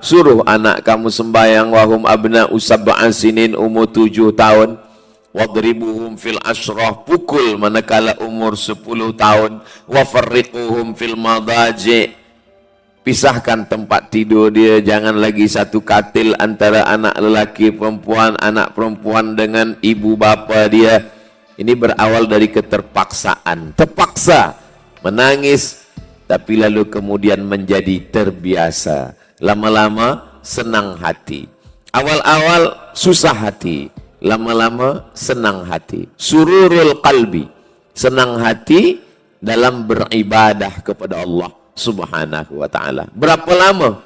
suruh anak kamu sembahyang wahum abna'u sab'an sinin, umur 7 tahun. Wadribuhum fil asyrah, pukul manakala umur 10 tahun. Wafarriquhum fil madaji', pisahkan tempat tidur dia, jangan lagi satu katil antara anak lelaki perempuan, anak perempuan dengan ibu bapa dia. Ini berawal dari keterpaksaan, terpaksa menangis, tapi lalu kemudian menjadi terbiasa. Lama-lama senang hati. Awal-awal susah hati, lama-lama senang hati. Sururul qalbi, senang hati dalam beribadah kepada Allah Subhanahu wa ta'ala. Berapa lama?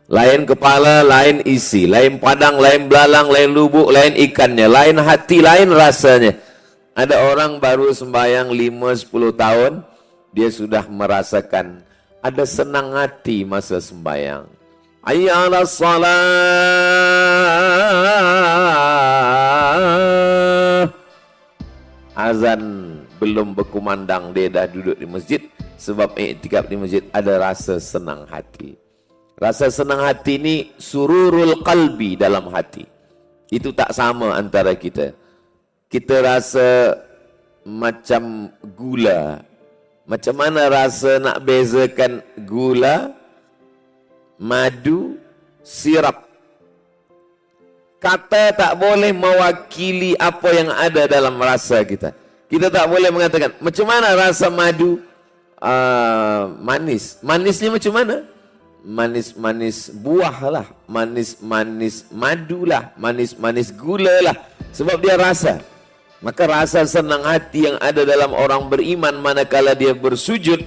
Lain kepala, lain isi, lain padang, lain belalang, lain lubuk, lain ikannya, lain hati, lain rasanya. Ada orang baru sembahyang 5-10 tahun, dia sudah merasakan ada senang hati masa sembahyang. Hayya 'alas shalah. Azan belum berkumandang, dia dah duduk di masjid. Sebab iktikaf di masjid ada rasa senang hati. Rasa senang hati ini sururul qalbi, dalam hati. Itu tak sama antara kita. Kita rasa macam gula. Macam mana rasa nak bezakan gula, madu, sirap? Kata tak boleh mewakili apa yang ada dalam rasa kita. Kita tak boleh mengatakan, macam mana rasa madu? Manis. Manisnya macam mana? Manis-manis buah lah, manis-manis madu lah, manis-manis gula lah. Sebab dia rasa. Maka rasa senang hati yang ada dalam orang beriman manakala dia bersujud,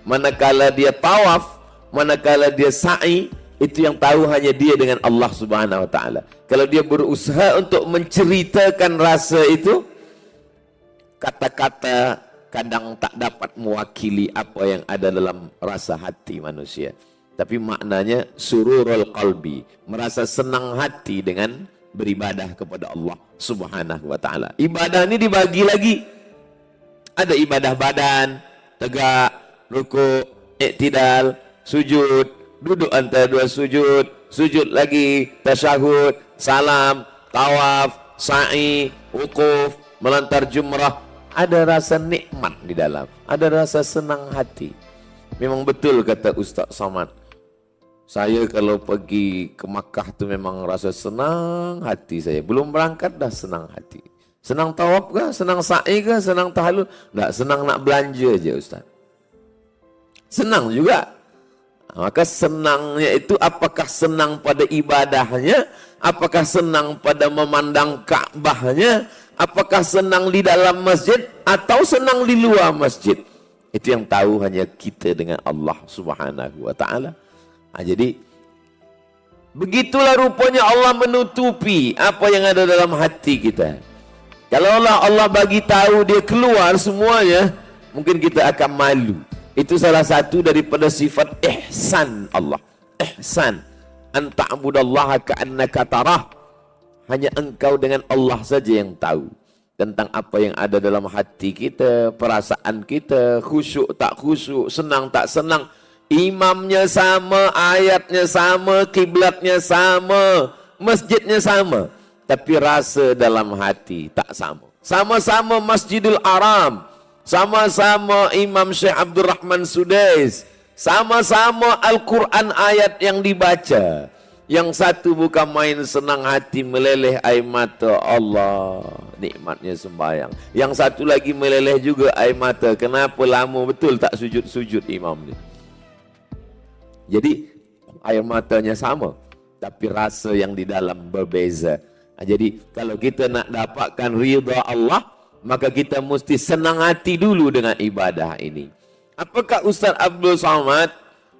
manakala dia tawaf, manakala dia sa'i, itu yang tahu hanya dia dengan Allah Subhanahu wa ta'ala. Kalau dia berusaha untuk menceritakan rasa itu, kata-kata kadang tak dapat mewakili apa yang ada dalam rasa hati manusia. Tapi maknanya sururul qalbi, merasa senang hati dengan beribadah kepada Allah Subhanahu wa ta'ala. Ibadah ini dibagi lagi. Ada ibadah badan, tegak, rukuk, iktidal, sujud, duduk antara dua sujud, sujud lagi, tasyahud, salam, tawaf, sa'i, wukuf, melantar jumrah. Ada rasa nikmat di dalam, ada rasa senang hati. Memang betul kata Ustaz Somad, saya kalau pergi ke Makkah tu memang rasa senang hati saya. Belum berangkat dah senang hati. Senang tawaf ke? Senang sa'i ke? Senang tahallul? Tak, senang nak belanja je Ustaz. Senang juga. Maka senangnya itu apakah senang pada ibadahnya? Apakah senang pada memandang Ka'bahnya? Apakah senang di dalam masjid? Atau senang di luar masjid? Itu yang tahu hanya kita dengan Allah Subhanahu wa ta'ala. Jadi begitulah rupanya Allah menutupi apa yang ada dalam hati kita. Kalau Allah bagi tahu dia keluar semuanya, mungkin kita akan malu. Itu salah satu daripada sifat ihsan Allah. Ihsan, an ta'budallaha ka'annaka tarah. Hanya engkau dengan Allah saja yang tahu tentang apa yang ada dalam hati kita, perasaan kita, khusyuk tak khusyuk, senang tak senang. Imamnya sama, ayatnya sama, kiblatnya sama, masjidnya sama, tapi rasa dalam hati tak sama. Sama-sama Masjidil Haram, sama-sama Imam Syekh Abdul Rahman Sudais, sama-sama Al-Quran ayat yang dibaca. Yang satu bukan main senang hati, meleleh air mata, Allah nikmatnya sembahyang. Yang satu lagi meleleh juga air mata, kenapa lama betul tak sujud-sujud imam ni. Jadi air matanya sama, tapi rasa yang di dalam berbeza. Jadi kalau kita nak dapatkan ridha Allah, maka kita mesti senang hati dulu dengan ibadah ini. Apakah Ustaz Abdul Somad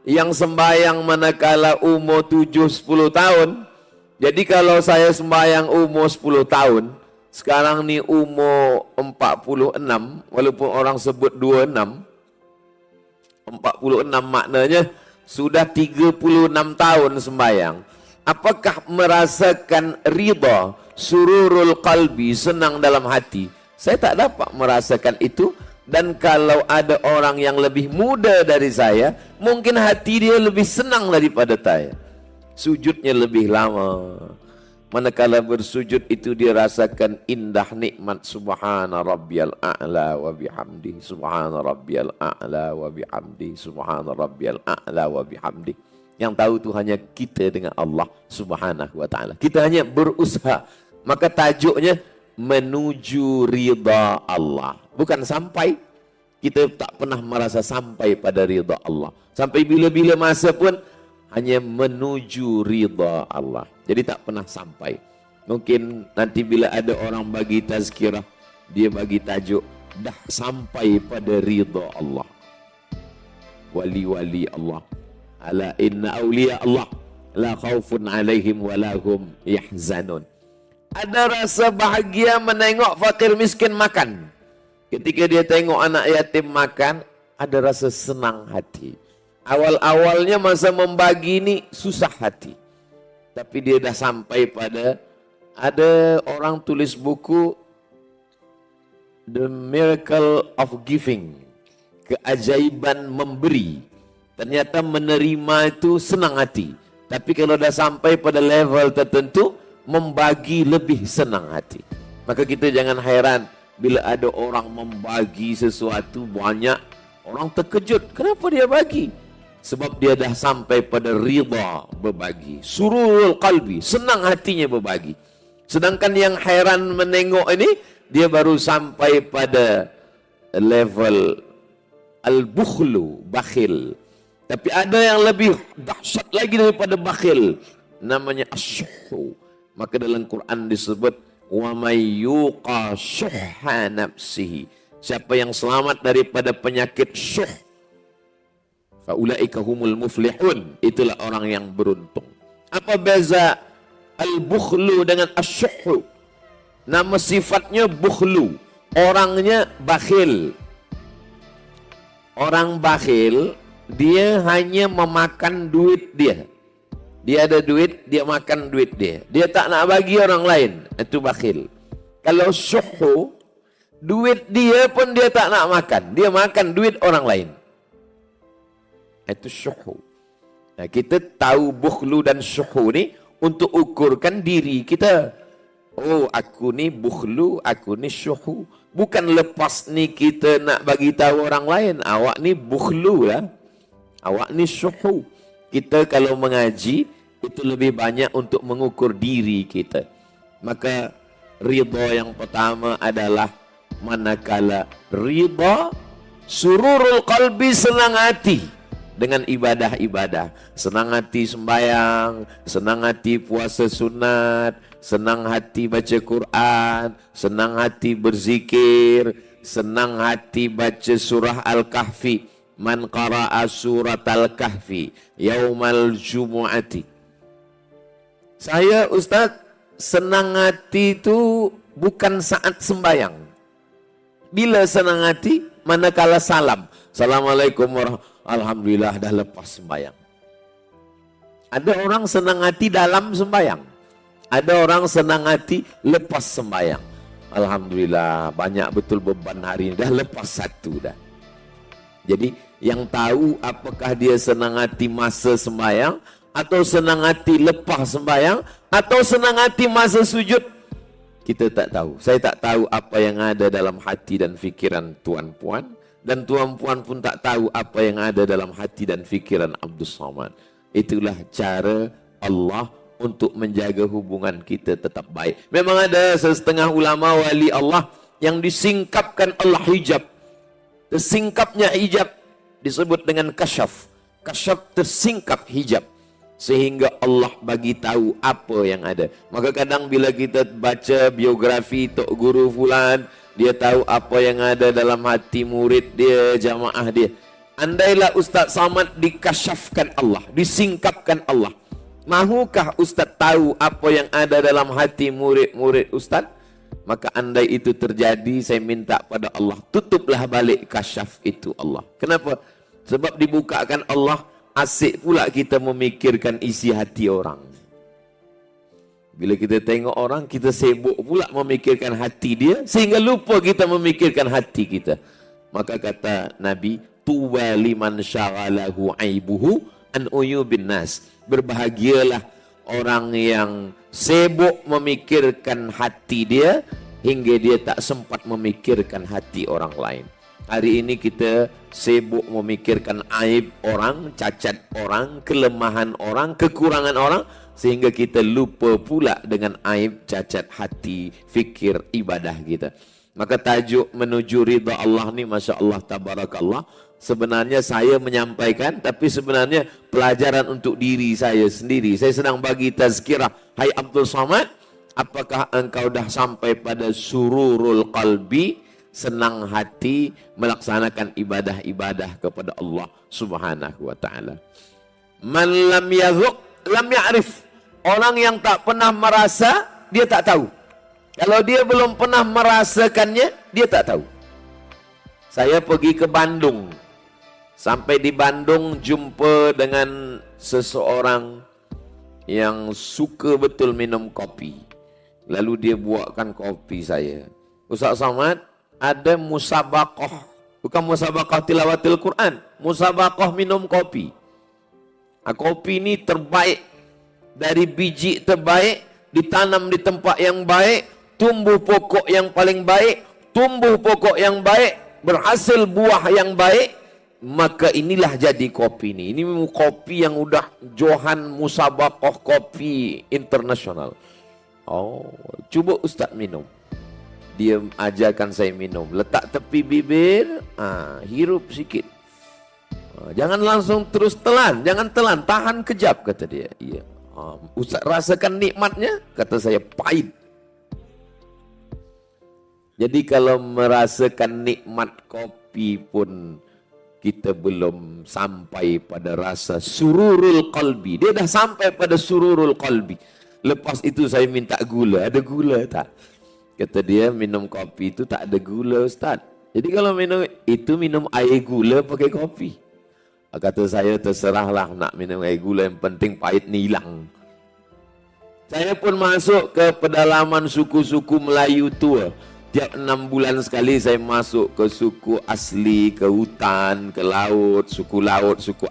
yang sembahyang manakala umur 7-10 tahun? Jadi kalau saya sembahyang umur 10 tahun, sekarang ni umur 46, walaupun orang sebut 26, 46 maknanya sudah 36 tahun sembahyang. Apakah merasakan ridha, sururul qalbi, senang dalam hati? Saya tak dapat merasakan itu Dan kalau ada orang yang lebih muda dari saya, mungkin hati dia lebih senang daripada saya. Sujudnya lebih lama. Manakala bersujud itu dia rasakan indah nikmat subhana rabbiyal a'la wa bihamdi, subhana rabbiyal a'la wa bihamdi, subhana rabbiyal a'la wa bihamdi. Yang tahu itu hanya kita dengan Allah subhanahu wa ta'ala. Kita hanya berusaha. Maka tajuknya menuju ridha Allah. Bukan sampai. Kita tak pernah merasa sampai pada ridha Allah. Sampai bila-bila masa pun hanya menuju ridha Allah. Jadi tak pernah sampai. Mungkin nanti bila ada orang bagi tazkirah, dia bagi tajuk, dah sampai pada ridha Allah. Wali-wali Allah. Ala inna awliya Allah la khawfun alaihim walahum yahzanun. Ada rasa bahagia menengok fakir miskin makan. Ketika dia tengok anak yatim makan, ada rasa senang hati. Awal-awalnya masa membagi ini susah hati. Tapi dia dah sampai pada, ada orang tulis buku The Miracle of Giving, keajaiban memberi. Ternyata menerima itu senang hati. Tapi kalau dah sampai pada level tertentu, membagi lebih senang hati. Maka kita jangan heran bila ada orang membagi sesuatu banyak, orang terkejut. Kenapa dia bagi? Sebab dia dah sampai pada ridha berbagi. Sururul qalbi, senang hatinya berbagi. Sedangkan yang heran menengok ini, dia baru sampai pada level al-bukhlu, bakhil. Tapi ada yang lebih dahsyat lagi daripada bakhil, namanya asyuhu. Maka dalam Quran disebut wa may yuqa syuhha nafsihi. Siapa yang selamat daripada penyakit syuh, fa ulaika humul muflihun. Itulah orang yang beruntung. Apa beza al-bukhlu dengan asyuhu? Nama sifatnya bukhlu, orangnya bakhil. Orang bakhil, dia hanya memakan duit dia. Dia ada duit, dia makan duit dia. Dia tak nak bagi orang lain. Itu bakhil. Kalau syuhu, duit dia pun dia tak nak makan. Dia makan duit orang lain. Itu syuhu. Nah, kita tahu bukhlu dan syuhu ni untuk ukurkan diri kita. Oh, aku ni bukhlu, aku ni syuhu. Bukan lepas ni kita nak bagi tahu orang lain, awak ni bukhlu lah. Awak ni syuhu. Kita kalau mengaji, itu lebih banyak untuk mengukur diri kita. Maka ridha yang pertama adalah manakala ridha, sururul qalbi, senang hati dengan ibadah-ibadah. Senang hati sembahyang, senang hati puasa sunat, senang hati baca Quran, senang hati berzikir, senang hati baca surah Al-Kahfi. Man qara'a surat Al-Kahfi yaumal jumu'ati. Saya Ustaz, senang hati itu bukan saat sembahyang. Bila senang hati? Manakala salam. Assalamualaikum warahmatullahi. Alhamdulillah dah lepas sembahyang. Ada orang senang hati dalam sembahyang. Ada orang senang hati lepas sembahyang. Alhamdulillah banyak betul beban hari ini. Dah lepas satu dah. Jadi yang tahu apakah dia senang hati masa sembahyang, atau senang hati lepas sembahyang, atau senang hati masa sujud, kita tak tahu. Saya tak tahu apa yang ada dalam hati dan fikiran tuan-puan, dan tuan-puan pun tak tahu apa yang ada dalam hati dan fikiran Abdul Somad. Itulah cara Allah untuk menjaga hubungan kita tetap baik. Memang ada setengah ulama wali Allah yang disingkapkan Allah hijab. Tersingkapnya hijab disebut dengan kasyaf. Kasyaf, tersingkap hijab, sehingga Allah bagi tahu apa yang ada. Maka kadang bila kita baca biografi Tok Guru Fulan, dia tahu apa yang ada dalam hati murid dia, jamaah dia. Andailah Ustaz Samad dikasyafkan Allah, disingkapkan Allah, mahukah Ustaz tahu apa yang ada dalam hati murid-murid Ustaz? Maka andai itu terjadi, saya minta pada Allah, tutuplah balik kasyaf itu Allah. Kenapa? Sebab dibukakan Allah, asik pula kita memikirkan isi hati orang. Bila kita tengok orang, kita sibuk pula memikirkan hati dia, sehingga lupa kita memikirkan hati kita. Maka kata Nabi, tuwa liman syaghalahu aibuhu an uyubin nas. Berbahagialah orang yang sibuk memikirkan hati dia hingga dia tak sempat memikirkan hati orang lain. Hari ini kita sibuk memikirkan aib orang, cacat orang, kelemahan orang, kekurangan orang, sehingga kita lupa pula dengan aib, cacat hati, fikir, ibadah kita. Maka tajuk menuju ridha Allah ni, Masya Allah, Tabarakallah, sebenarnya saya menyampaikan, tapi sebenarnya pelajaran untuk diri saya sendiri. Saya sedang bagi tazkirah. Hai Abdul Samad, apakah engkau dah sampai pada sururul qalbi, senang hati melaksanakan ibadah-ibadah kepada Allah Subhanahu wa taala? Man lam yadhuq lam ya'rif. Orang yang tak pernah merasa, dia tak tahu. Kalau dia belum pernah merasakannya, dia tak tahu. Saya pergi ke Bandung. Sampai di Bandung jumpa dengan seseorang yang suka betul minum kopi. Lalu dia buatkan kopi saya. Ustaz Samad, ada musabaqah, bukan musabaqah tilawatil Quran, musabaqah minum kopi. Kopi ini terbaik, dari biji terbaik, ditanam di tempat yang baik, tumbuh pokok yang paling baik, tumbuh pokok yang baik, berhasil buah yang baik, maka inilah jadi kopi ini. Ini kopi yang udah Johan Musabaqah Kopi Internasional. Oh, coba Ustaz minum. Dia ajarkan saya minum. Letak tepi bibir, hirup sikit. Jangan langsung terus telan, jangan telan, tahan kejap, kata dia. Iya. Ustaz rasakan nikmatnya, kata saya, pahit. Jadi kalau merasakan nikmat kopi pun kita belum sampai pada rasa sururul qalbi. Dia dah sampai pada sururul qalbi. Lepas itu saya minta gula. Ada gula tak? Kata dia, minum kopi itu tak ada gula, Ustaz. Jadi kalau minum itu, minum air gula pakai kopi. Kata saya, terserahlah nak minum air gula, yang penting pahit ni hilang. Saya pun masuk ke pedalaman suku-suku Melayu tua. Tiap 6 bulan sekali saya masuk ke suku asli, ke hutan, ke laut, suku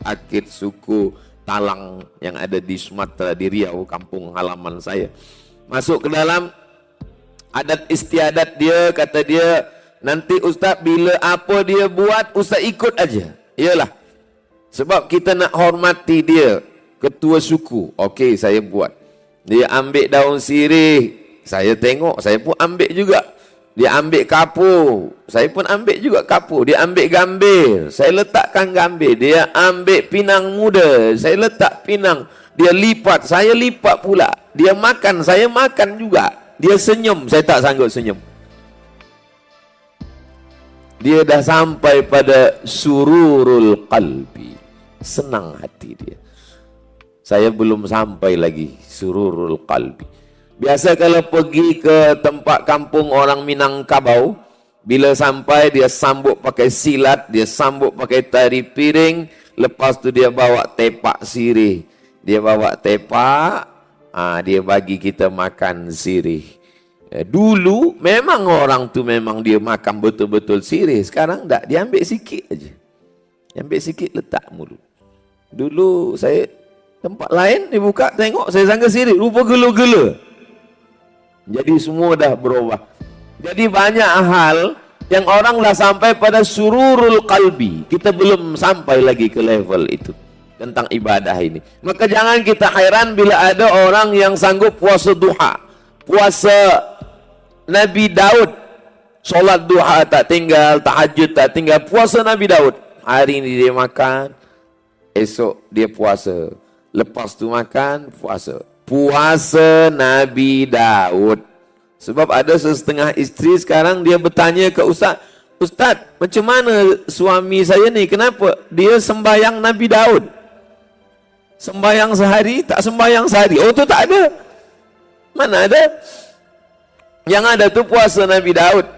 Akit, suku Talang yang ada di Sumatera, di Riau, kampung halaman saya. Masuk ke dalam, adat istiadat dia, kata dia, nanti Ustaz bila apa dia buat, Ustaz ikut aja. Iyalah, sebab kita nak hormati dia, ketua suku. Okey, saya buat. Dia ambil daun sirih, saya tengok, saya pun ambil juga. Dia ambil kapur, saya pun ambil juga kapur. Dia ambil gambir, saya letakkan gambir. Dia ambil pinang muda, saya letak pinang. Dia lipat, saya lipat pula. Dia makan, saya makan juga. Dia senyum, saya tak sanggup senyum. Dia dah sampai pada sururul qalbi, senang hati dia. Saya belum sampai lagi sururul qalbi. Biasa kalau pergi ke tempat kampung orang Minangkabau, bila sampai dia sambut pakai silat, dia sambut pakai tari piring, lepas tu dia bawa tepak sirih. Dia bawa tepak, dia bagi kita makan sirih. Dulu memang orang tu memang dia makan betul-betul sirih. Sekarang tak, dia ambil sikit aja. Dia ambil sikit letak mulut. Dulu saya tempat lain dibuka tengok, saya sangka sirih, rupa gelo-gelo. Jadi semua dah berubah. Jadi banyak hal yang orang dah sampai pada sururul qalbi. Kita belum sampai lagi ke level itu tentang ibadah ini. Maka jangan kita hairan bila ada orang yang sanggup puasa duha. Puasa Nabi Daud. Solat duha tak tinggal, tahajud tak tinggal. Puasa Nabi Daud. Hari ini dia makan, esok dia puasa. Lepas tu makan, puasa. Puasa Nabi Daud. Sebab ada setengah isteri sekarang dia bertanya ke Ustaz, Ustaz, macam mana suami saya ni? Kenapa? Dia sembahyang Nabi Daud. Sembahyang sehari, tak sembahyang sehari. Oh, tu tak ada. Mana ada? Yang ada tu puasa Nabi Daud.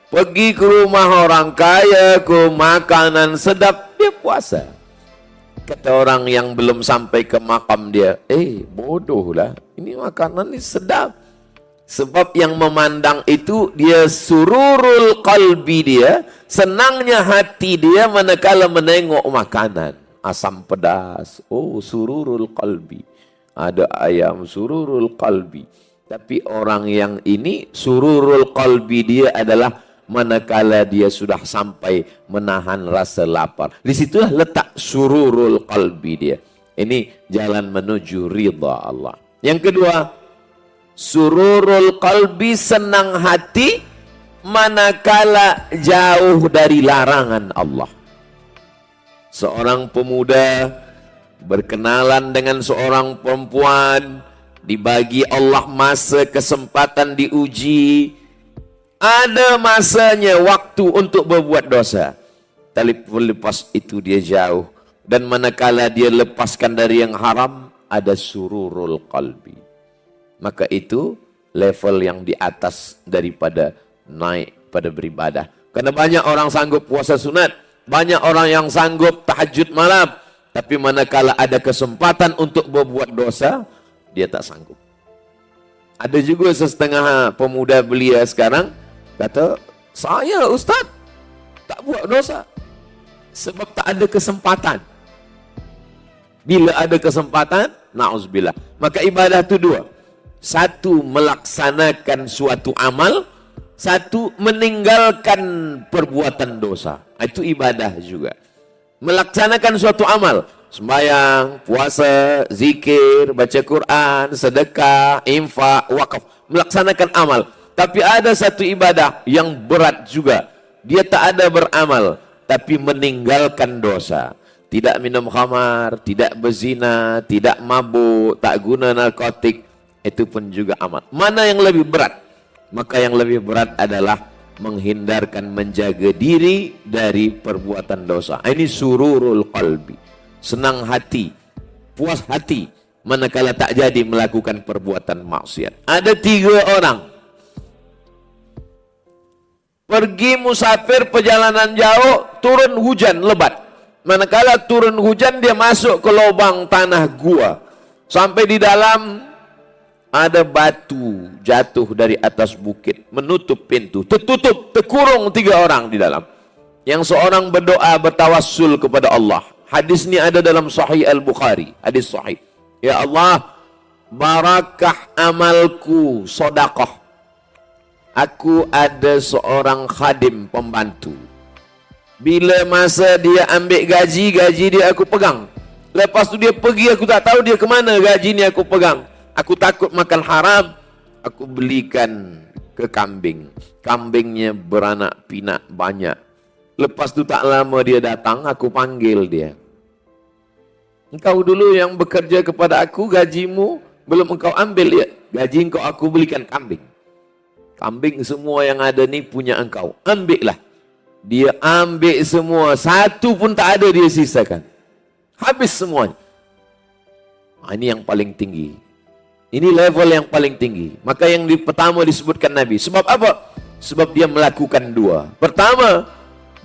Pergi ke rumah orang kaya, ke makanan sedap, dia puasa. Kata orang yang belum sampai ke makam dia, bodoh lah, ini makanan ni sedap. Sebab yang memandang itu dia sururul qalbi dia, senangnya hati dia manakala menengok makanan. Asam pedas, oh sururul qalbi. Ada ayam sururul qalbi. Tapi orang yang ini sururul qalbi dia adalah manakala dia sudah sampai menahan rasa lapar. Di situlah letak sururul qalbi dia. Ini jalan menuju ridha Allah. Yang kedua, sururul qalbi, senang hati manakala jauh dari larangan Allah. Seorang pemuda berkenalan dengan seorang perempuan, dibagi Allah masa kesempatan diuji, ada masanya waktu untuk berbuat dosa. Tapi lepas itu dia jauh. Dan manakala dia lepaskan dari yang haram, ada sururul qalbi. Maka itu level yang di atas daripada naik pada beribadah. Karena banyak orang sanggup puasa sunat, banyak orang yang sanggup tahajud malam, tapi manakala ada kesempatan untuk berbuat dosa, dia tak sanggup. Ada juga setengah pemuda belia sekarang kata, saya ustaz tak buat dosa sebab tak ada kesempatan. Bila ada kesempatan, na'udzubillah. Maka ibadah itu dua. Satu, melaksanakan suatu amal. Satu, meninggalkan perbuatan dosa. Itu ibadah juga. Melaksanakan suatu amal. Sembahyang, puasa, zikir, baca Quran, sedekah, infak, wakaf. Melaksanakan amal. Tapi ada satu ibadah yang berat juga. Dia tak ada beramal, tapi meninggalkan dosa. Tidak minum khamar, tidak berzina, tidak mabuk, tak guna narkotik. Itu pun juga amal. Mana yang lebih berat? Maka yang lebih berat adalah menghindarkan, menjaga diri dari perbuatan dosa. Ini sururul qalbi. Senang hati, puas hati, manakala tak jadi melakukan perbuatan maksiat. Ada 3 orang. Pergi musafir perjalanan jauh, turun hujan lebat. Manakala turun hujan, dia masuk ke lubang tanah gua. Sampai di dalam ada batu jatuh dari atas bukit, menutup pintu, tertutup, terkurung 3 orang di dalam. Yang seorang berdoa bertawassul kepada Allah. Hadis ini ada dalam Sahih Al-Bukhari, hadis sahih. Ya Allah, barakah amalku, sedekah. Aku ada seorang khadim pembantu. Bila masa dia ambil gaji, gaji dia aku pegang. Lepas tu dia pergi, aku tak tahu dia ke mana gaji ni aku pegang. Aku takut makan haram, aku belikan ke kambing. Kambingnya beranak pinak banyak. Lepas tu tak lama dia datang, aku panggil dia. Engkau dulu yang bekerja kepada aku, gajimu belum engkau ambil ya. Gaji engkau aku belikan kambing. Kambing semua yang ada ni punya engkau. Ambillah. Dia ambil semua. Satu pun tak ada dia sisakan. Habis semuanya. Ini yang paling tinggi. Ini level yang paling tinggi. Maka yang pertama disebutkan Nabi. Sebab apa? Sebab dia melakukan 2. Pertama,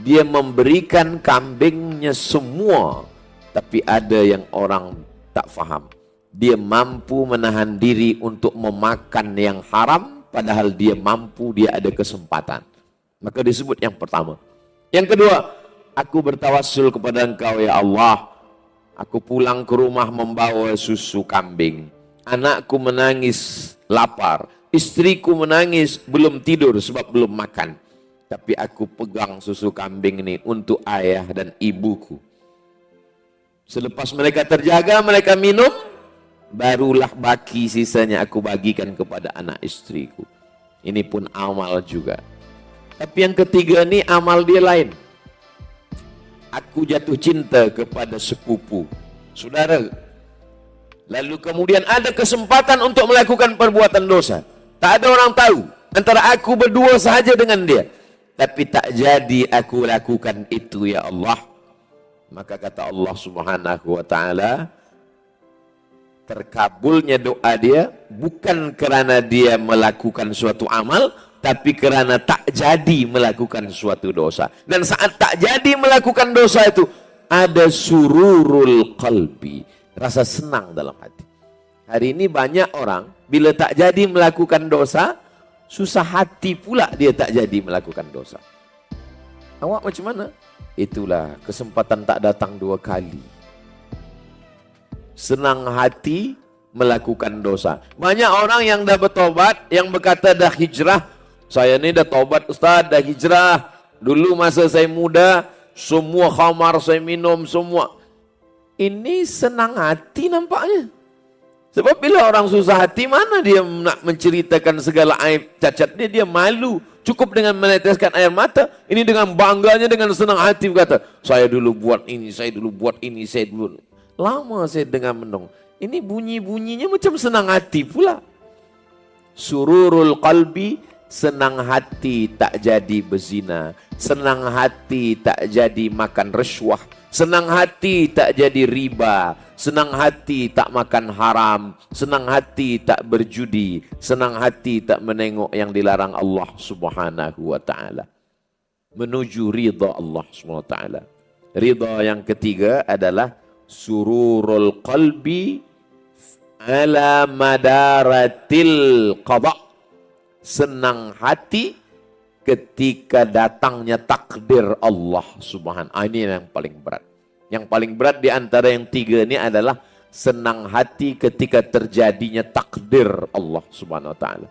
dia memberikan kambingnya semua. Tapi ada yang orang tak faham. Dia mampu menahan diri untuk memakan yang haram. Padahal dia mampu, dia ada kesempatan. Maka disebut yang pertama. Yang kedua, aku bertawassul kepada engkau ya Allah. Aku pulang ke rumah membawa susu kambing. Anakku menangis lapar. Istriku menangis belum tidur sebab belum makan. Tapi aku pegang susu kambing ini untuk ayah dan ibuku. Selepas mereka terjaga, mereka minum. Barulah baki sisanya aku bagikan kepada anak istriku. Ini pun amal juga. Tapi yang ketiga ni amal dia lain. Aku jatuh cinta kepada sepupu, saudara. Lalu kemudian ada kesempatan untuk melakukan perbuatan dosa. Tak ada orang tahu. Antara aku berdua sahaja dengan dia. Tapi tak jadi aku lakukan itu ya Allah. Maka kata Allah Subhanahu wa taala, terkabulnya doa dia bukan kerana dia melakukan suatu amal, tapi kerana tak jadi melakukan suatu dosa. Dan saat tak jadi melakukan dosa itu, ada sururul qalbi, rasa senang dalam hati. Hari ini banyak orang, bila tak jadi melakukan dosa, susah hati pula dia tak jadi melakukan dosa. Awak macam mana? Itulah kesempatan tak datang 2 kali. Senang hati melakukan dosa. Banyak orang yang dah bertobat, yang berkata dah hijrah. Saya ni dah tobat Ustaz, dah hijrah. Dulu masa saya muda, semua khamar saya minum, semua. Ini senang hati nampaknya. Sebab bila orang susah hati, mana dia nak menceritakan segala aib cacat dia, dia malu. Cukup dengan meneteskan air mata. Ini dengan bangganya, dengan senang hati berkata, saya dulu buat ini, saya dulu buat ini, saya dulu. Lama saya dengar menung. Ini bunyi-bunyinya macam senang hati pula. Sururul qalbi, senang hati tak jadi berzina. Senang hati tak jadi makan rasuah. Senang hati tak jadi riba. Senang hati tak makan haram. Senang hati tak berjudi. Senang hati tak menengok yang dilarang Allah Subhanahu wa ta'ala. Menuju ridha Allah Subhanahu wa ta'ala. Ridha yang ketiga adalah sururul qalbi ala madaratil qada. Senang hati ketika datangnya takdir Allah Subhanahu. Ini yang paling berat. Yang paling berat di antara yang 3 ini adalah senang hati ketika terjadinya takdir Allah Subhanahu wa taala.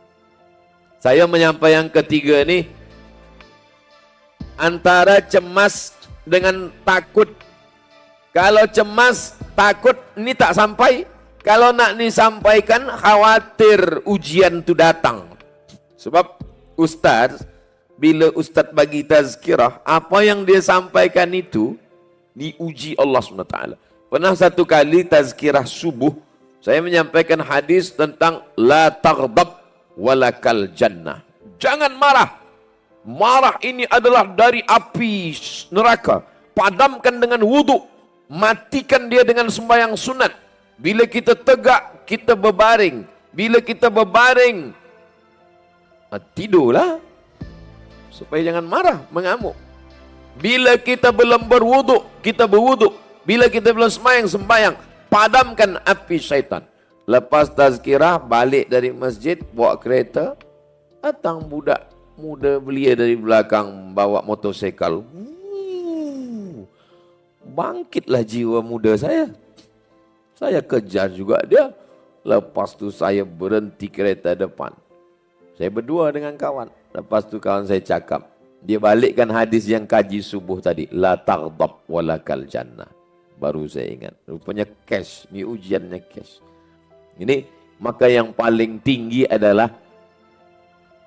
Saya menyampaikan yang ketiga ini antara cemas dengan takut. Kalau cemas, takut ini tak sampai. Kalau nak disampaikan, khawatir ujian itu datang. Sebab Ustaz, bila Ustaz bagi tazkirah, apa yang dia sampaikan itu diuji Allah SWT. Pernah satu kali tazkirah subuh, saya menyampaikan hadis tentang la taghdab walakal jannah. Jangan marah. Marah ini adalah dari api neraka. Padamkan dengan wudhu. Matikan dia dengan sembahyang sunat. Bila kita tegak, kita berbaring. Bila kita berbaring, tidurlah. Supaya jangan marah, mengamuk. Bila kita belum berwuduk, kita berwuduk. Bila kita belum sembahyang, padamkan api syaitan. Lepas tazkirah, balik dari masjid, bawa kereta. Datang budak muda belia dari belakang, bawa motosikal. Bangkitlah jiwa muda saya. Saya kejar juga dia. Lepas tu saya berhenti kereta depan. Saya berdua dengan kawan. Lepas tu kawan saya cakap, dia balikkan hadis yang kaji subuh tadi. La taghdab walakal jannah. Baru saya ingat. Rupanya cash. Ini ujiannya cash. Ini maka yang paling tinggi adalah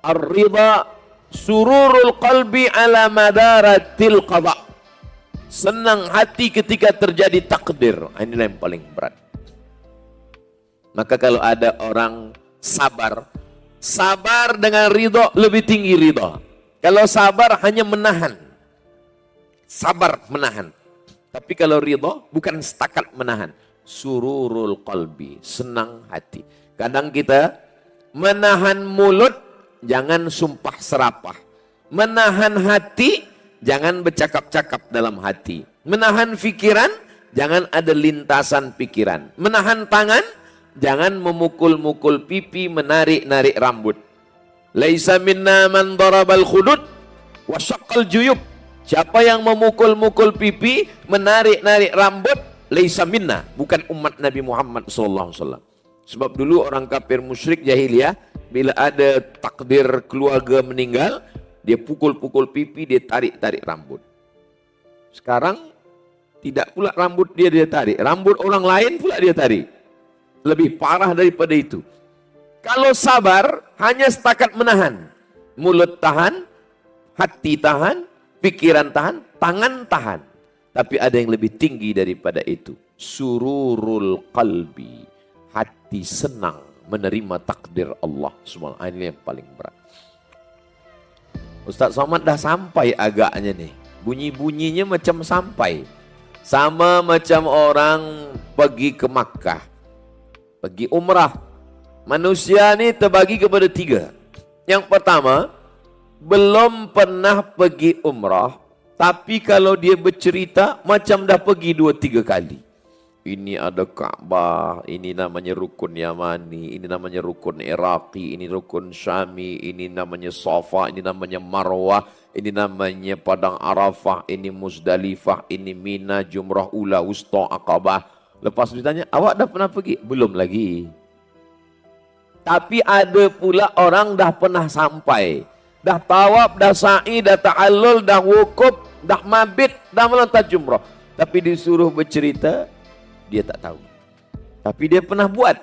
ar-ridha sururul qalbi ala madaratil qada. Senang hati ketika terjadi takdir. Inilah yang paling berat. Maka kalau ada orang sabar, sabar dengan ridha lebih tinggi ridha. Kalau sabar hanya menahan. Sabar menahan. Tapi kalau ridha bukan setakat menahan. Sururul qalbi, senang hati. Kadang kita menahan mulut, jangan sumpah serapah. Menahan hati, jangan bercakap-cakap dalam hati. Menahan pikiran, jangan ada lintasan pikiran. Menahan tangan, jangan memukul-mukul pipi, menarik-narik rambut. Laisa minna man darabal khudud wa syaqqal juyub. Siapa yang memukul-mukul pipi, menarik-narik rambut, laisa minna, bukan umat Nabi Muhammad SAW. Sebab dulu orang kafir musyrik jahiliyah, bila ada takdir keluarga meninggal, dia pukul-pukul pipi, dia tarik-tarik rambut. Sekarang tidak pula rambut dia tarik, rambut orang lain pula dia tarik. Lebih parah daripada itu. Kalau sabar hanya setakat menahan. Mulut tahan, hati tahan, pikiran tahan, tangan tahan. Tapi ada yang lebih tinggi daripada itu. Sururul qalbi. Hati senang menerima takdir Allah SWT. Ini yang paling berat. Ustaz Somad dah sampai agaknya nih. Bunyi-bunyinya macam sampai. Sama macam orang pergi ke Makkah. Pergi umrah. Manusia ni terbagi kepada 3. Yang pertama, belum pernah pergi umrah, tapi kalau dia bercerita macam dah pergi 2-3 kali. Ini ada Ka'bah, ini namanya rukun Yamani, ini namanya rukun Iraqi, ini rukun Syami, ini namanya Safa, ini namanya Marwah, ini namanya Padang Arafah, ini Muzdalifah, ini Mina, Jumrah Ula, Wusta, Aqabah. Lepas ditanya, awak dah pernah pergi? Belum lagi. Tapi ada pula orang dah pernah sampai. Dah tawaf, dah sa'i, dah ta'allul, dah wukuf, dah mabit, dah melontar jumrah. Tapi disuruh bercerita, dia tak tahu. Tapi dia pernah buat.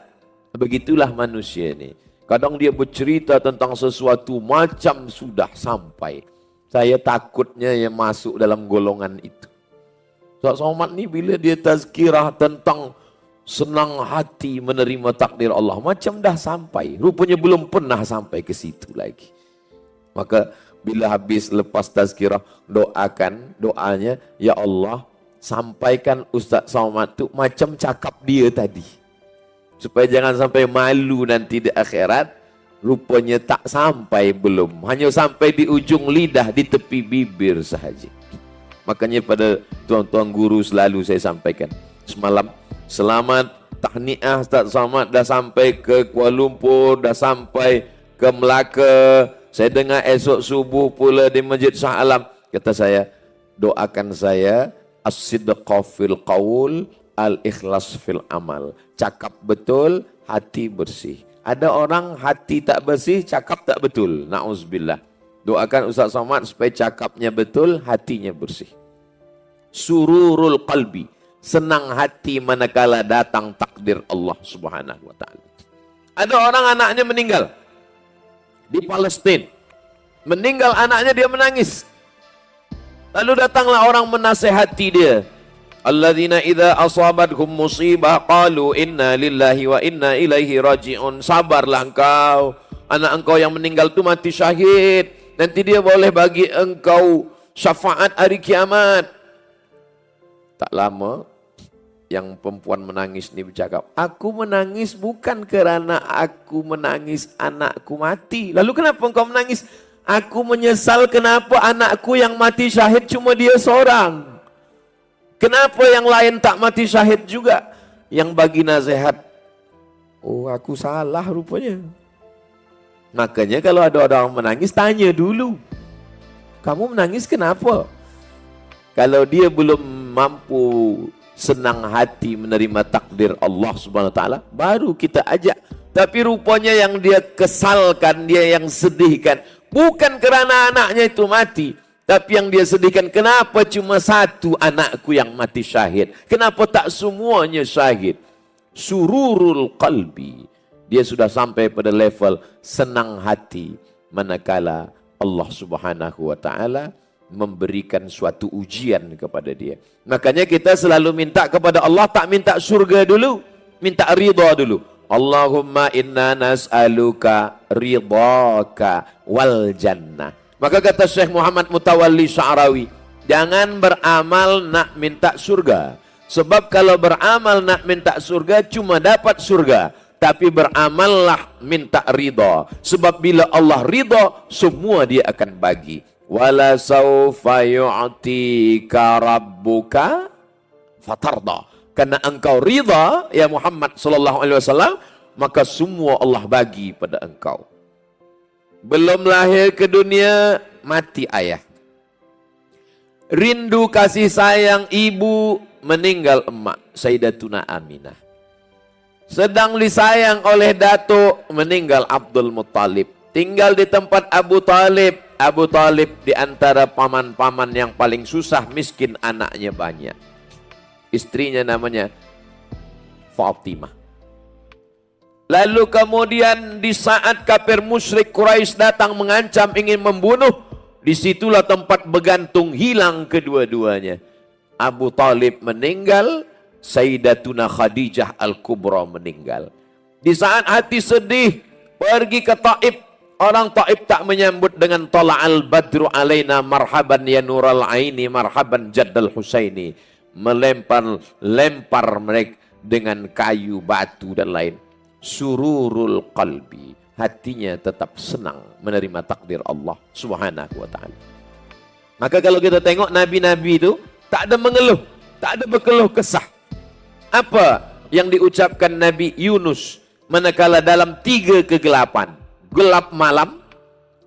Begitulah manusia ni. Kadang dia bercerita tentang sesuatu macam sudah sampai. Saya takutnya yang masuk dalam golongan itu. Ustaz Somad ni bila dia tazkirah tentang senang hati menerima takdir Allah. Macam dah sampai. Rupanya belum pernah sampai ke situ lagi. Maka bila habis lepas tazkirah, doakan doanya, Ya Allah, sampaikan Ustaz Somad tu macam cakap dia tadi. Supaya jangan sampai malu nanti di akhirat. Rupanya tak sampai belum. Hanya sampai di ujung lidah, di tepi bibir sahaja. Makanya pada tuan-tuan guru selalu saya sampaikan. Semalam, selamat tahniah Ustaz Somad dah sampai ke Kuala Lumpur, dah sampai ke Melaka. Saya dengar esok subuh pula di Masjid Shah Alam. Kata saya, doakan saya, as-sidqa fil qaul, al-ikhlas fil amal. Cakap betul, hati bersih. Ada orang hati tak bersih, cakap tak betul. Na'udzubillah. Doakan Ustaz Somad supaya cakapnya betul, hatinya bersih. Sururul qalbi. Senang hati manakala datang takdir Allah Subhanahu wa ta'ala. Ada orang anaknya meninggal. Di Palestina. Meninggal anaknya, dia menangis. Lalu datanglah orang menasehati dia. Alladzina idza asabathum musibah qalu inna lillahi wa inna ilaihi raji'un. Sabarlah engkau. Anak engkau yang meninggal itu mati syahid. Nanti dia boleh bagi engkau syafaat hari kiamat. Tak lama, yang perempuan menangis ni bercakap, aku menangis bukan kerana aku menangis anakku mati. Lalu kenapa engkau menangis? Aku menyesal kenapa anakku yang mati syahid cuma dia seorang. Kenapa yang lain tak mati syahid juga? Yang bagi nasihat, oh aku salah rupanya. Makanya kalau ada orang menangis, tanya dulu. Kamu menangis kenapa? Kalau dia belum mampu senang hati menerima takdir Allah Subhanahu wa taala, baru kita ajak. Tapi rupanya yang dia kesalkan, dia yang sedihkan, bukan kerana anaknya itu mati, tapi yang dia sedihkan, kenapa cuma satu anakku yang mati syahid? Kenapa tak semuanya syahid? Sururul qalbi. Dia sudah sampai pada level senang hati manakala Allah Subhanahu wa taala memberikan suatu ujian kepada dia. Makanya kita selalu minta kepada Allah, tak minta surga dulu, minta ridha dulu. Allahumma inna nas'aluka ridhaka wal jannah. Maka kata Syekh Muhammad Mutawalli Sya'rawi, jangan beramal nak minta surga. Sebab kalau beramal nak minta surga, cuma dapat surga. Tapi beramallah minta ridha. Sebab bila Allah ridha, semua dia akan bagi. Wala sawfa yu'tika rabbuka fatarda. Karena engkau ridha ya Muhammad sallallahu alaihi wasallam, maka semua Allah bagi pada engkau. Belum lahir ke dunia, mati ayah. Rindu kasih sayang ibu, meninggal emak Sayyidatuna Aminah. Sedang disayang oleh datuk, meninggal Abdul Muttalib. Tinggal di tempat Abu Talib. Abu Talib di antara paman-paman yang paling susah, miskin, anaknya banyak. Istrinya namanya Fatimah. Lalu kemudian di saat kafir musyrik Quraisy datang mengancam ingin membunuh, disitulah tempat bergantung hilang kedua-duanya. Abu Talib meninggal, Sayyidatuna Khadijah Al-Kubra meninggal. Di saat hati sedih, pergi ke Taif. Orang Taif tak menyambut dengan tala'al badru alaina marhaban ya nural aini marhaban jaddal Husaini. Melempar mereka dengan kayu, batu dan lain. Sururul qalbi. Hatinya tetap senang menerima takdir Allah Subhanahu wa ta'ala. Maka kalau kita tengok nabi-nabi itu tak ada mengeluh, tak ada berkeluh kesah. Apa yang diucapkan Nabi Yunus manakala dalam 3 kegelapan? Gelap malam,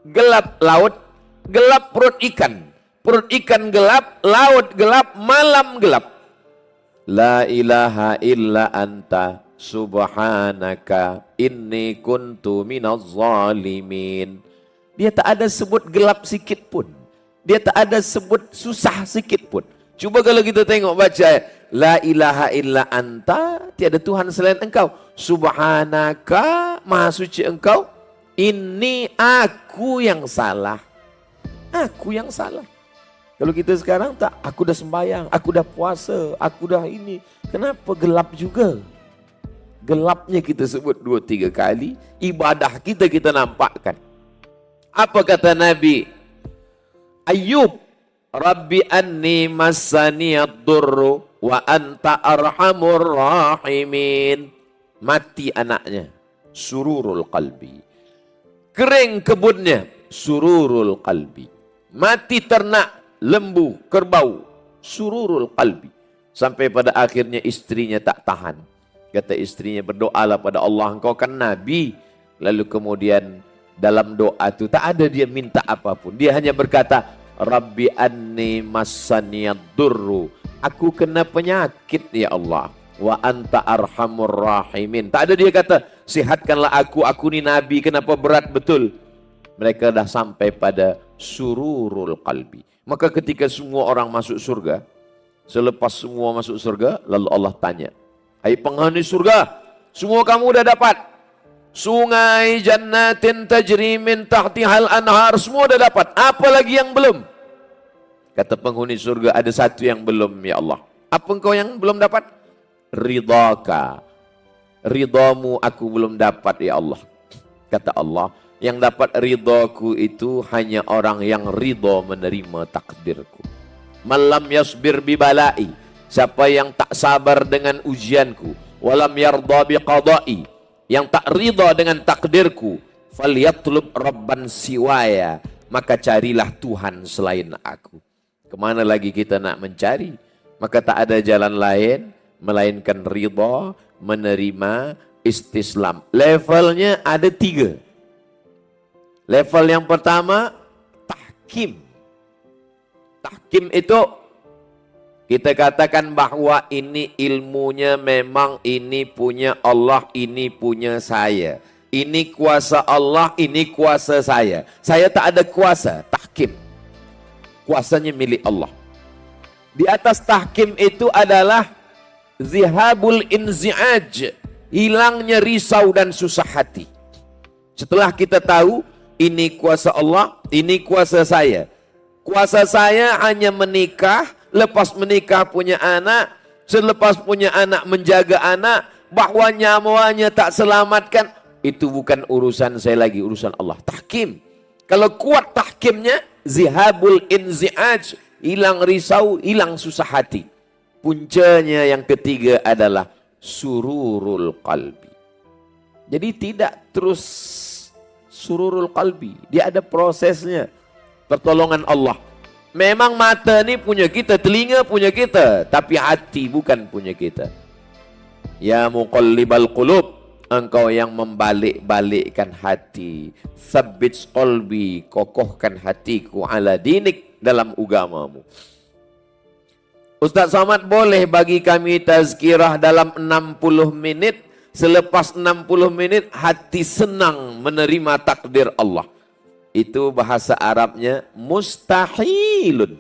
gelap laut, gelap perut ikan. Perut ikan gelap, laut gelap, malam gelap. La ilaha illa anta subhanaka inni kuntu minaz zalimin. Dia tak ada sebut gelap sikit pun. Dia tak ada sebut susah sikit pun. Coba kalau kita tengok baca la ilaha illa anta, tiada Tuhan selain engkau. Subhanaka, maha suci engkau. Ini aku yang salah. Aku yang salah. Kalau kita sekarang tak, aku dah sembahyang, aku dah puasa, aku dah ini. Kenapa gelap juga? Gelapnya kita sebut 2-3 kali, ibadah kita nampakkan. Apa kata Nabi Ayub? Rabbi anni massani ad-durru wa anta arhamur rahimin. Mati anaknya, sururul qalbi. Kering kebunnya, sururul qalbi. Mati ternak, lembu, kerbau, sururul qalbi. Sampai pada akhirnya istrinya tak tahan. Kata istrinya, berdoalah pada Allah, engkau kan Nabi. Lalu kemudian dalam doa itu tak ada dia minta apapun. Dia hanya berkata, Rabbi anni massaniyad durru. Aku kena penyakit ya Allah. Wa anta arhamur rahimin. Tak ada dia kata, sihatkanlah aku ni Nabi, kenapa berat betul. Mereka dah sampai pada sururul qalbi. Maka ketika semua orang masuk surga, selepas semua masuk surga, lalu Allah tanya, hai penghuni surga, semua kamu dah dapat. Sungai jannatin tajri min tahtihal anhar, semua dah dapat. Apa lagi yang belum? Kata penghuni surga, ada satu yang belum ya Allah. Apa engkau yang belum dapat? Ridhaka. Ridhamu aku belum dapat ya Allah. Kata Allah, yang dapat ridhaku itu hanya orang yang ridha menerima takdirku. Malam yasbir bibalai, siapa yang tak sabar dengan ujianku. Walam yarda biqadai, yang tak ridha dengan takdirku. Falyatlub rabban siwaya, maka carilah Tuhan selain aku. Kemana lagi kita nak mencari? Maka tak ada jalan lain melainkan ridha, menerima, istislam. Levelnya ada 3. Level yang pertama, tahkim. Tahkim itu kita katakan bahwa ini ilmunya memang ini punya Allah, ini punya saya. Ini kuasa Allah, ini kuasa saya. Saya tak ada kuasa, tahkim. Kuasanya milik Allah. Di atas tahkim itu adalah zihabul inzi'aj, hilangnya risau dan susah hati. Setelah kita tahu ini kuasa Allah, ini kuasa saya. Kuasa saya hanya menikah, lepas menikah punya anak, selepas punya anak menjaga anak, bahwa nyawanya tak selamatkan, itu bukan urusan saya lagi, urusan Allah. Tahkim. Kalau kuat tahkimnya, zihabul inzi'aj, hilang risau, hilang susah hati. Puncanya yang ketiga adalah sururul qalbi. Jadi tidak terus sururul qalbi, dia ada prosesnya. Pertolongan Allah. Memang mata ni punya kita, telinga punya kita, tapi hati bukan punya kita. Ya muqallibal qulub, engkau yang membalik-balikkan hati. Tsabbit qalbi, kokohkan hatiku ala dinik, dalam agamamu. Ustaz Somad, boleh bagi kami tazkirah dalam 60 minit. Selepas 60 menit hati senang menerima takdir Allah. Itu bahasa Arabnya mustahilun.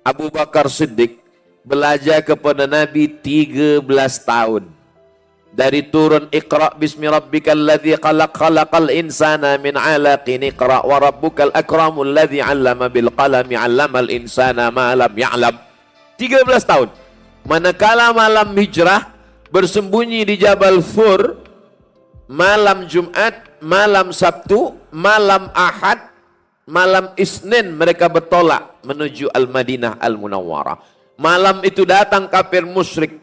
Abu Bakar Siddiq belajar kepada Nabi 13 tahun. Dari turun Iqra bismi rabbikal ladzi khalaq, khalaqal insana min 'alaqin, Iqra wa rabbukal akramul ladzi 'allama bil qalami 'allamal insana ma lam ya'lam. 13 tahun. Manakala malam hijrah bersembunyi di Jabal Thur, malam Jumat, malam Sabtu, malam Ahad, malam Isnin mereka bertolak menuju Al-Madinah Al-Munawwarah. Malam itu datang kafir musyrik.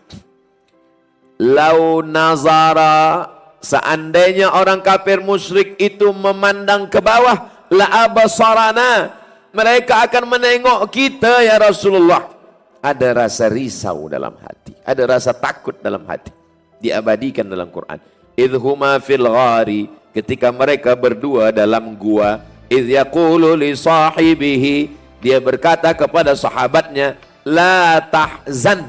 Lau nazara, seandainya orang kafir musyrik itu memandang ke bawah, la abasarana, mereka akan menengok kita ya Rasulullah. ada rasa risau dalam hati, ada rasa takut dalam hati. Diabadikan dalam Quran. Idhuma fil ghari, ketika mereka berdua dalam gua, idh yaqulu li sahibihi, dia berkata kepada sahabatnya, la tahzan,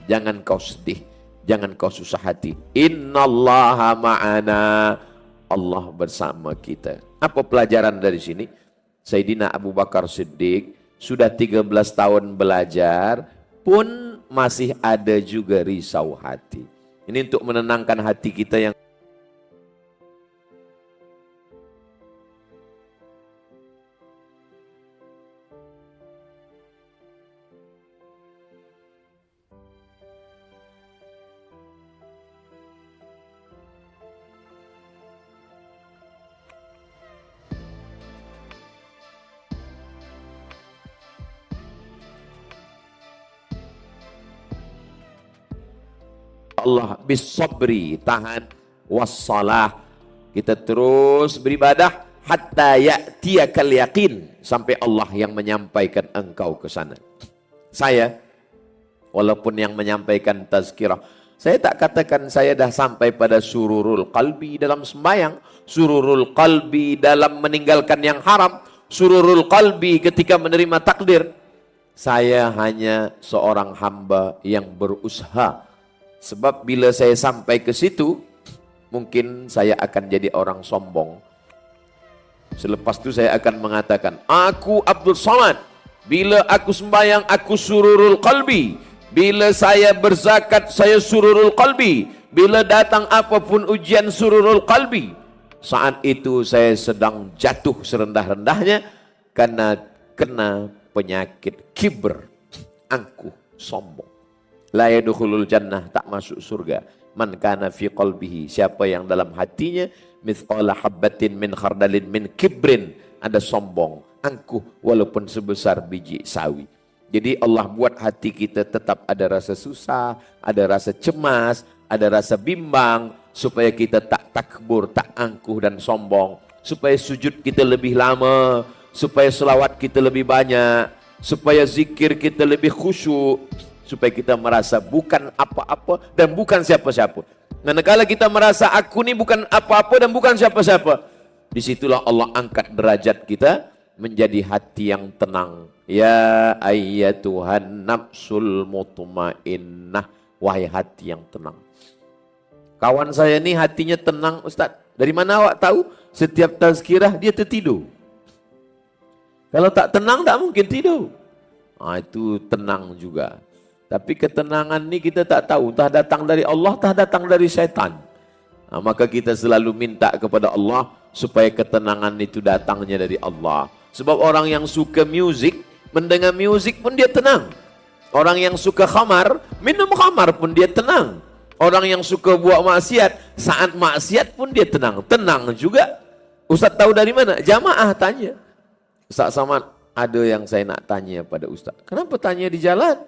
jangan kau sedih, jangan kau susah hati. Innallaha ma'ana, Allah bersama kita. Apa pelajaran dari sini? Sayyidina Abu Bakar Siddiq sudah 13 tahun belajar pun masih ada juga risau hati. Ini untuk menenangkan hati kita yang Allah bisabri, tahan, wassalah, kita terus beribadah hatta ya'tiyakal yaqin, sampai Allah yang menyampaikan engkau ke sana. Saya walaupun yang menyampaikan tazkirah, saya tak katakan saya dah sampai pada sururul qalbi dalam sembahyang, sururul qalbi dalam meninggalkan yang haram, sururul qalbi ketika menerima takdir. Saya hanya seorang hamba yang berusaha. Sebab bila saya sampai ke situ, mungkin saya akan jadi orang sombong. Selepas itu saya akan mengatakan, aku Abdul Somad. Bila aku sembahyang, aku sururul qalbi. Bila saya berzakat, saya sururul qalbi. Bila datang apapun ujian, sururul qalbi. Saat itu saya sedang jatuh serendah-rendahnya karena kena penyakit kibr, angkuh, sombong. La yadkhulul jannah, tak masuk surga. Man kana fi qalbihi, siapa yang dalam hatinya mithqala habbatin min khardalin min kibrin, ada sombong, angkuh walaupun sebesar biji sawi. Jadi Allah buat hati kita tetap ada rasa susah, ada rasa cemas, ada rasa bimbang, supaya kita tak takbur, tak angkuh dan sombong, supaya sujud kita lebih lama, supaya selawat kita lebih banyak, supaya zikir kita lebih khusyuk, supaya kita merasa bukan apa-apa dan bukan siapa-siapa. Manakala kita merasa aku ni bukan apa-apa dan bukan siapa-siapa, disitulah Allah angkat derajat kita menjadi hati yang tenang. Ya ayyatuhan nafsul mutmainnah, wahai hati yang tenang. Kawan saya ni hatinya tenang, Ustaz. Dari mana awak tahu? Setiap tazkirah dia tertidur. Kalau tak tenang tak mungkin tidur. Itu tenang juga. Tapi ketenangan ni kita tak tahu, entah datang dari Allah, entah datang dari syaitan. Maka kita selalu minta kepada Allah supaya ketenangan itu datangnya dari Allah. Sebab orang yang suka music, mendengar music pun dia tenang. Orang yang suka khamar, minum khamar pun dia tenang. Orang yang suka buat maksiat, saat maksiat pun dia tenang. Tenang juga. Ustaz tahu dari mana? Jamaah tanya. Ustaz Samad, ada yang saya nak tanya pada Ustaz. Kenapa tanya di jalan?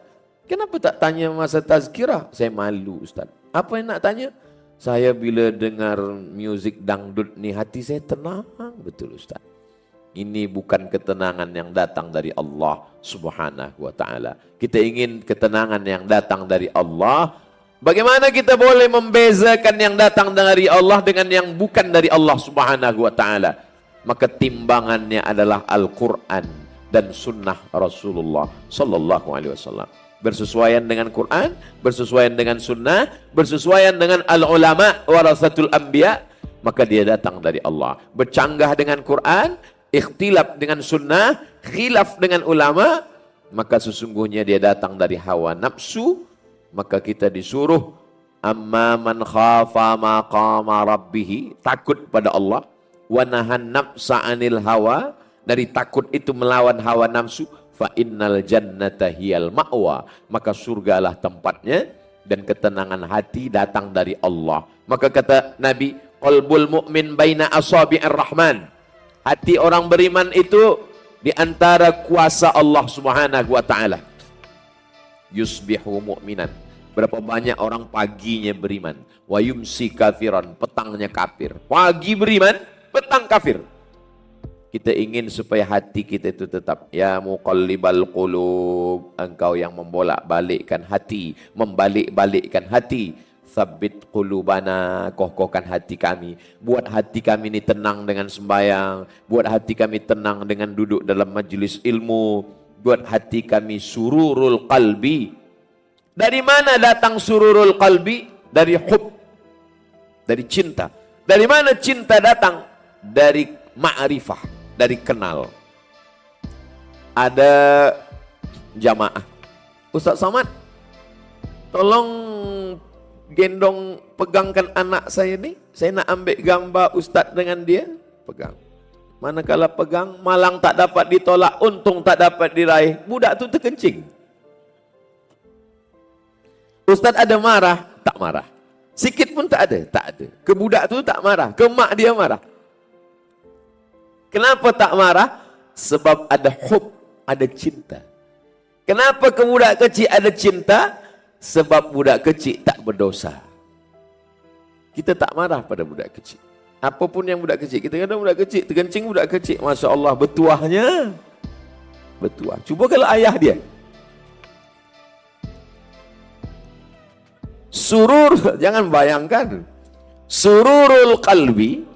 Kenapa tak tanya masa tazkirah? Saya malu, Ustaz. Apa yang nak tanya? Saya bila dengar muzik dangdut ni, hati saya tenang betul, Ustaz. Ini bukan ketenangan yang datang dari Allah Subhanahu wa ta'ala. Kita ingin ketenangan yang datang dari Allah. Bagaimana kita boleh membezakan yang datang dari Allah dengan yang bukan dari Allah Subhanahu wa ta'ala? Maka timbangannya adalah Al-Quran dan sunnah Rasulullah sallallahu alaihi wasallam. Bersesuaian dengan Quran, bersesuaian dengan sunnah, bersesuaian dengan al-ulama warasatul anbiya, maka dia datang dari Allah. Bercanggah dengan Quran, ikhtilaf dengan sunnah, khilaf dengan ulama, maka sesungguhnya dia datang dari hawa nafsu. Maka kita disuruh amma man khafa maqama rabbih, takut pada Allah, wa nahan nafsa 'anil hawa, dari takut itu melawan hawa nafsu, fa innal jannata hiyal ma'wa, maka surgalah tempatnya, dan ketenangan hati datang dari Allah. Maka kata Nabi, qalbul mu'min baina asabi'ir rahman, hati orang beriman itu di antara kuasa Allah Subhanahu wa ta'ala. Yusbihu mu'minan, berapa banyak orang paginya beriman, wa yumsi kafiran, petangnya kafir. Pagi beriman, petang kafir. Kita ingin supaya hati kita itu tetap, ya muqallibal qulub, engkau yang membolak-balikkan hati, membalik-balikkan hati. Sabbit qulubana, kokohkan hati kami. Buat hati kami ini tenang dengan sembahyang, buat hati kami tenang dengan duduk dalam majlis ilmu, buat hati kami sururul qalbi. Dari mana datang sururul qalbi? Dari hub, dari cinta. Dari mana cinta datang? Dari ma'rifah, dari kenal. Ada jamaah, Ustaz Somad, tolong gendong, pegangkan anak saya ni. Saya nak ambil gambar Ustaz dengan dia. Pegang. Manakala pegang, malang tak dapat ditolak, untung tak dapat diraih. Budak tu terkencing. Ustaz ada marah? Tak marah. Sikit pun tak ada? Tak ada. Ke budak tu tak marah. Ke mak dia marah. Kenapa tak marah? Sebab ada hub, ada cinta. Kenapa ke budak kecil ada cinta? Sebab budak kecil tak berdosa. Kita tak marah pada budak kecil. Apapun yang budak kecil. Kita kata budak kecil, terkencing budak kecil. Masya Allah, bertuahnya. Bertuah. Cuba kalau ayah dia. Surur, jangan bayangkan. Sururul qalbi,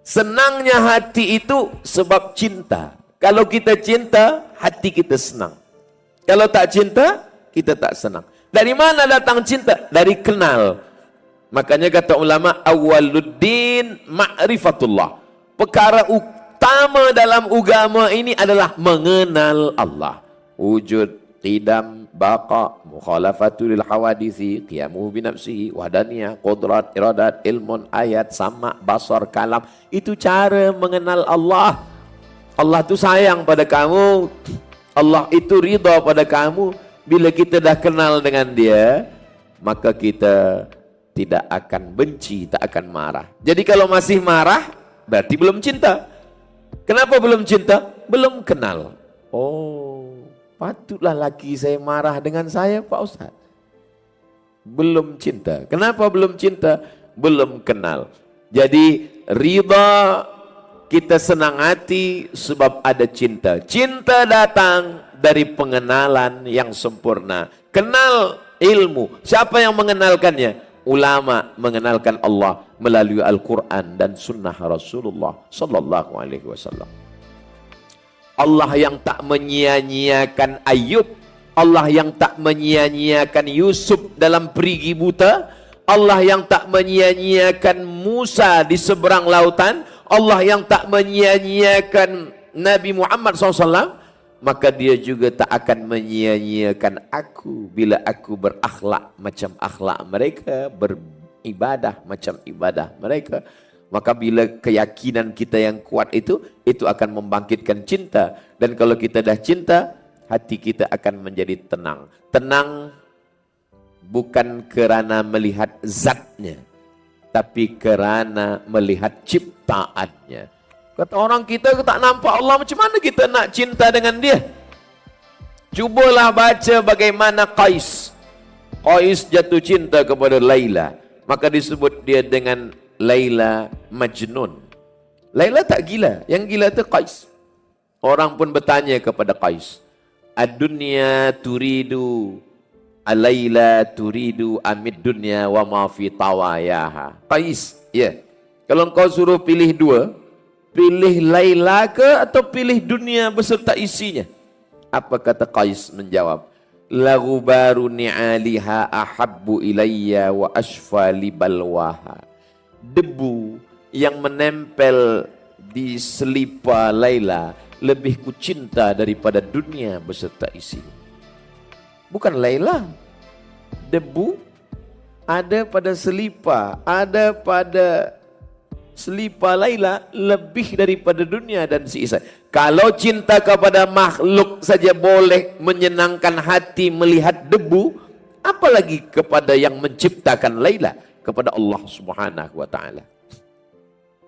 senangnya hati itu sebab cinta. Kalau kita cinta, hati kita senang. Kalau tak cinta, kita tak senang. Dari mana datang cinta? Dari kenal. Makanya kata ulama, awaluddin ma'rifatullah. Perkara utama dalam agama ini adalah mengenal Allah. Wujud, qidam, baqa, mukhalafatul hawadisi, qiyamuhu binafsihi, wahdaniyah, qudrat, iradat, ilmun, ayat, sama, basar, kalam. Itu cara mengenal Allah. Allah itu sayang pada kamu. Allah itu ridha pada kamu. Bila kita dah kenal dengan dia, maka kita tidak akan benci, tak akan marah. Jadi kalau masih marah, berarti belum cinta. Kenapa belum cinta? Belum kenal. Oh, patutlah laki saya marah dengan saya, Pak Ustaz. Belum cinta. Kenapa belum cinta? Belum kenal. Jadi ridha, kita senang hati sebab ada cinta. Cinta datang dari pengenalan yang sempurna. Kenal ilmu. Siapa yang mengenalkannya? Ulama mengenalkan Allah melalui Al-Quran dan Sunnah Rasulullah Sallallahu Alaihi Wasallam. Allah yang tak menyia-nyiakan Ayub, Allah yang tak menyia-nyiakan Yusuf dalam perigi buta, Allah yang tak menyia-nyiakan Musa di seberang lautan, Allah yang tak menyia-nyiakan Nabi Muhammad SAW, maka dia juga tak akan menyia-nyiakan aku bila aku berakhlak macam akhlak mereka, beribadah macam ibadah mereka. Maka bila keyakinan kita yang kuat itu akan membangkitkan cinta. Dan kalau kita dah cinta, hati kita akan menjadi tenang. Tenang bukan kerana melihat zatnya, tapi kerana melihat ciptaannya. Kata orang kita tak nampak Allah, macam mana kita nak cinta dengan dia? Cubalah baca bagaimana Qais. Qais jatuh cinta kepada Laila. Maka disebut dia dengan Laila Majnun. Laila tak gila. Yang gila itu Qais. Orang pun bertanya kepada Qais. Ad-dunya turidu, Laila turidu amid dunya wa ma fi tawayaha. Qais, ya. Kalau kau suruh pilih dua, pilih Laila ke atau pilih dunia beserta isinya? Apa kata Qais menjawab? Laghubaru ni'aliha ahabbu ilayya wa ashfa li balwaha. Debu yang menempel di selipar Laila lebih ku cinta daripada dunia beserta isinya. Bukan Laila. Debu ada pada selipar, ada pada selipar Laila lebih daripada dunia dan seisi. Kalau cinta kepada makhluk saja boleh menyenangkan hati melihat debu, apalagi kepada yang menciptakan Laila, kepada Allah Subhanahu wa taala.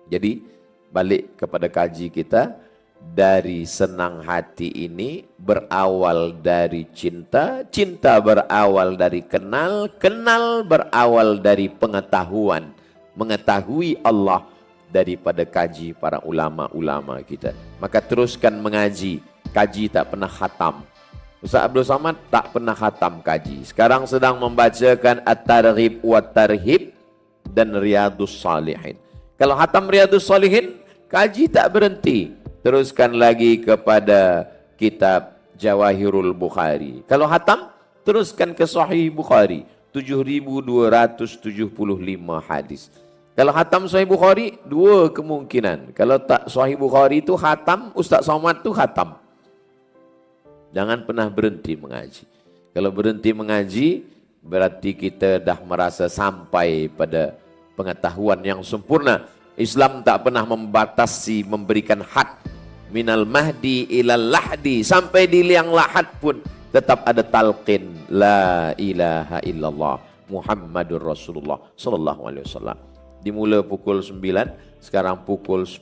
Jadi balik kepada kaji kita, dari senang hati ini berawal dari cinta, cinta berawal dari kenal, kenal berawal dari pengetahuan, mengetahui Allah daripada kaji para ulama-ulama kita. Maka teruskan mengaji. Kaji tak pernah khatam. Ustaz Abdul Samad tak pernah khatam kaji. Sekarang sedang membacakan At-Targhib wa Tarhib dan Riyadus Salihin. Kalau khatam Riyadus Salihin, kaji tak berhenti. Teruskan lagi kepada kitab Jawahirul Bukhari. Kalau khatam, teruskan ke Sahih Bukhari. 7,275 hadis. Kalau khatam Sahih Bukhari, dua kemungkinan. Kalau tak Sahih Bukhari itu khatam, Ustaz Somad itu khatam. Jangan pernah berhenti mengaji. Kalau berhenti mengaji, berarti kita dah merasa sampai pada pengetahuan yang sempurna. Islam tak pernah membatasi, memberikan had. Minal mahdi ilal lahdi. Sampai di liang lahat pun tetap ada talqin. La ilaha illallah Muhammadur Rasulullah sallallahu alaihi wasallam. Dimula pukul 9, sekarang pukul 10.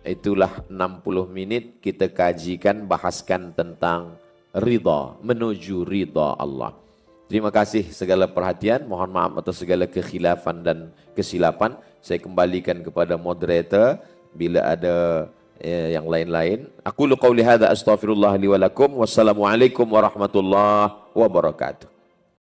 Itulah 60 minit kita kajikan, bahaskan tentang ridha, menuju ridha Allah. Terima kasih segala perhatian. Mohon maaf atas segala kekhilafan dan kesilapan. Saya kembalikan kepada moderator bila ada yang lain-lain. Aku qawli hadza astaghfirullah li wa lakum. Wassalamualaikum warahmatullahi wabarakatuh.